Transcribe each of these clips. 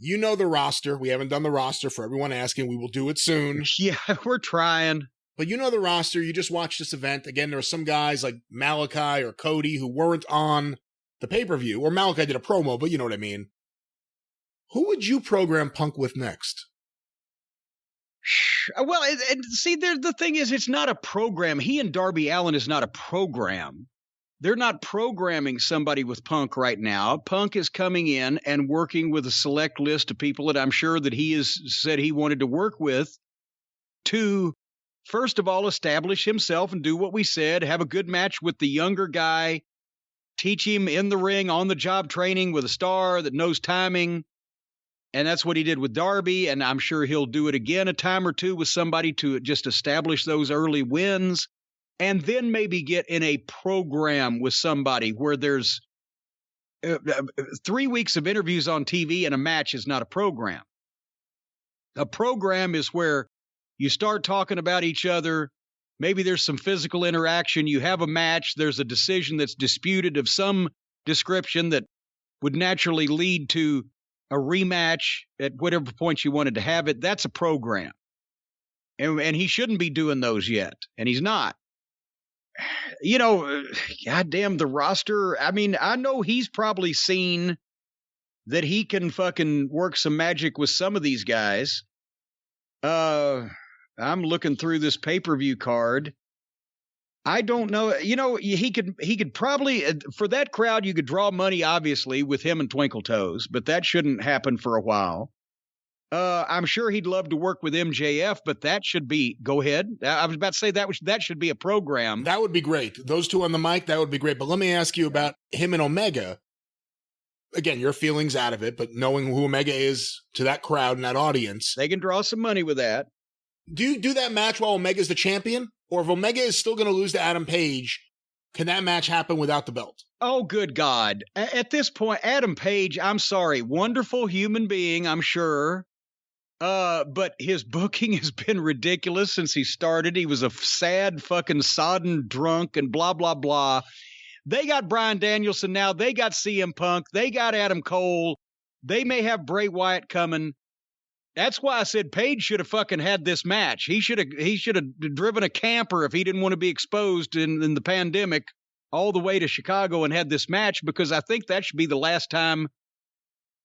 You know the roster. We haven't done the roster for everyone asking. We will do it soon. Yeah, we're trying. But you know the roster. You just watched this event. Again, there are some guys like Malachi or Cody who weren't on the pay-per-view. Or Malachi did a promo, but you know what I mean. Who would you program Punk with next? Well, and see, the thing is, it's not a program. He and Darby Allin is not a program. They're not programming somebody with Punk right now. Punk is coming in and working with a select list of people that I'm sure that he has said he wanted to work with to, first of all, establish himself and do what we said, have a good match with the younger guy, teach him in the ring, on the job training with a star that knows timing. And that's what he did with Darby, and I'm sure he'll do it again a time or two with somebody to just establish those early wins. And then maybe get in a program with somebody where there's 3 weeks of interviews on TV and a match is not a program. A program is where you start talking about each other. Maybe there's some physical interaction. You have a match. There's a decision that's disputed of some description that would naturally lead to a rematch at whatever point you wanted to have it. That's a program. And he shouldn't be doing those yet. And he's not. You know, goddamn the roster. I mean, I know he's probably seen that he can fucking work some magic with some of these guys. I'm looking through this pay-per-view card. I don't know. You know, he could probably, for that crowd, you could draw money, obviously, with him and Twinkle Toes, but that shouldn't happen for a while. I'm sure he'd love to work with MJF, but that should be, go ahead. I was about to say that should be a program. That would be great. Those two on the mic, that would be great. But let me ask you about him and Omega. Again, your feelings out of it, but knowing who Omega is to that crowd and that audience. They can draw some money with that. Do you do that match while Omega's the champion? Or if Omega is still going to lose to Adam Page, can that match happen without the belt? Oh, good God. At this point, Adam Page, I'm sorry, wonderful human being, I'm sure. But his booking has been ridiculous since he started. He was a sad fucking sodden drunk and blah, blah, blah. They got Bryan Danielson now. They got CM Punk. They got Adam Cole. They may have Bray Wyatt coming. That's why I said Page should have fucking had this match. He should have driven a camper if he didn't want to be exposed in the pandemic all the way to Chicago and had this match, because I think that should be the last time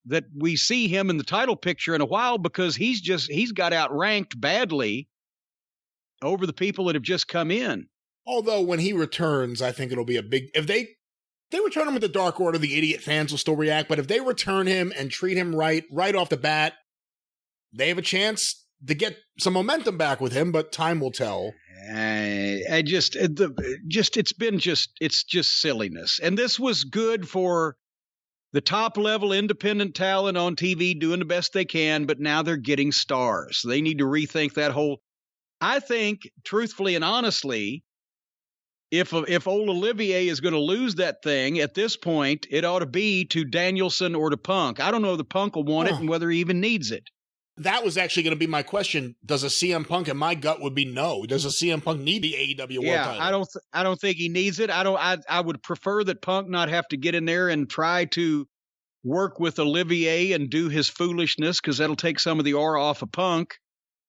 that we see him in the title picture in a while, because he's got outranked badly over the people that have just come in. Although when he returns, I think it'll be a big, if they return him with the Dark Order, the idiot fans will still react. But if they return him and treat him right off the bat, they have a chance to get some momentum back with him, but time will tell. It's just silliness. And this was good for the top level independent talent on TV doing the best they can, but now they're getting stars. They need to rethink that whole. I think, truthfully and honestly, if old Olivier is going to lose that thing at this point, it ought to be to Danielson or to Punk. I don't know if Punk will want it and whether he even needs it. That was actually going to be my question. Does a CM Punk, and my gut would be no. Does a CM Punk need the AEW World Title? I don't think he needs it. I would prefer that Punk not have to get in there and try to work with Olivier and do his foolishness, because that'll take some of the aura off of Punk.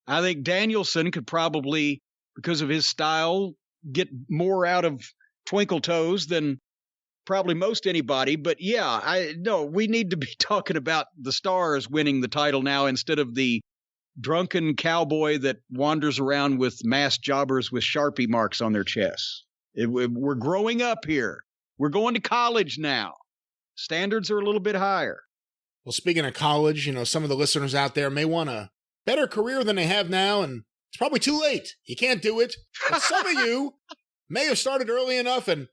I think Danielson could probably, because of his style, get more out of Twinkle Toes than probably most anybody. But yeah, we need to be talking about the stars winning the title now instead of the drunken cowboy that wanders around with masked jobbers with Sharpie marks on their chests. We're growing up here. We're going to college now. Standards are a little bit higher. Well, speaking of college, some of the listeners out there may want a better career than they have now, and it's probably too late. You can't do it. But some of you may have started early enough and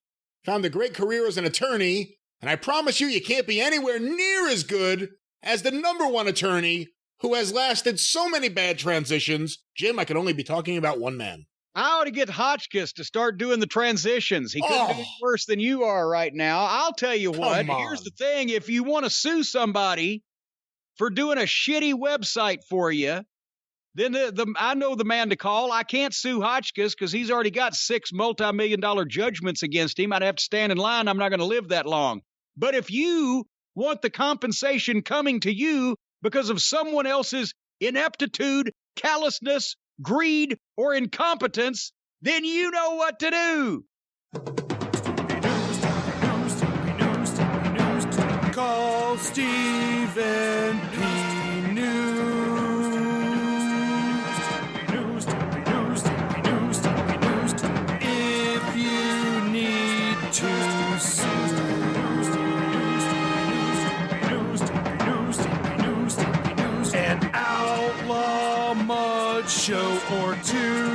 found a great career as an attorney, and I promise you can't be anywhere near as good as the #1 attorney who has lasted so many bad transitions. Jim, I can only be talking about one man. I ought to get Hotchkiss to start doing the transitions. He couldn't do it worse than you are right now. I'll tell you what, here's the thing. If you want to sue somebody for doing a shitty website for you, then I know the man to call. I can't sue Hotchkiss because he's already got 6 multi-million-dollar judgments against him. I'd have to stand in line. I'm not going to live that long. But if you want the compensation coming to you because of someone else's ineptitude, callousness, greed, or incompetence, then you know what to do. Call Stephen P. News. If you need to sue. An outlaw mud show or two.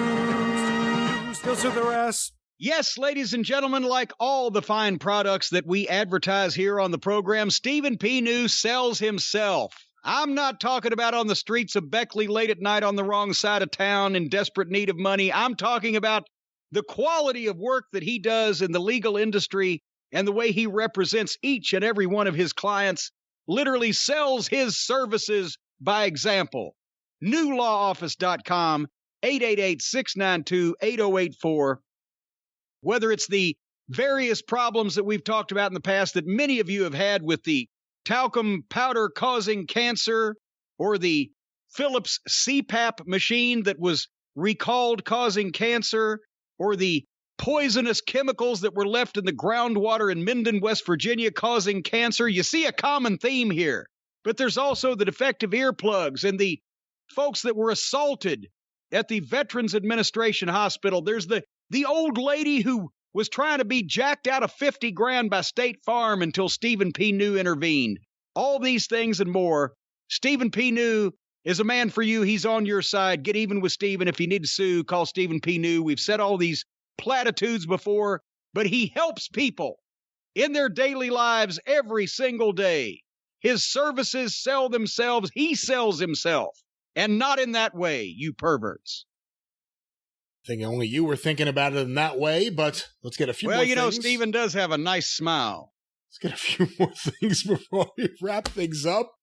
He'll sue the rest. Yes, ladies and gentlemen, like all the fine products that we advertise here on the program, Stephen P. News sells himself. I'm not talking about on the streets of Beckley late at night on the wrong side of town in desperate need of money. I'm talking about the quality of work that he does in the legal industry and the way he represents each and every one of his clients, literally sells his services by example. NewLawOffice.com, 888-692-8084. Whether it's the various problems that we've talked about in the past that many of you have had with the talcum powder causing cancer, or the Philips CPAP machine that was recalled causing cancer, or the poisonous chemicals that were left in the groundwater in Minden, West Virginia causing cancer, you see a common theme here. But there's also the defective earplugs and the folks that were assaulted at the Veterans Administration Hospital. There's the old lady who was trying to be jacked out of $50,000 by State Farm until Stephen P. New intervened. All these things and more. Stephen P. New is a man for you. He's on your side. Get even with Stephen. If you need to sue, call Stephen P. New. We've said all these platitudes before, but he helps people in their daily lives every single day. His services sell themselves. He sells himself. And not in that way, you perverts. I think only you were thinking about it in that way, but let's get a few more things. Well, you know, Stephen does have a nice smile. Let's get a few more things before we wrap things up.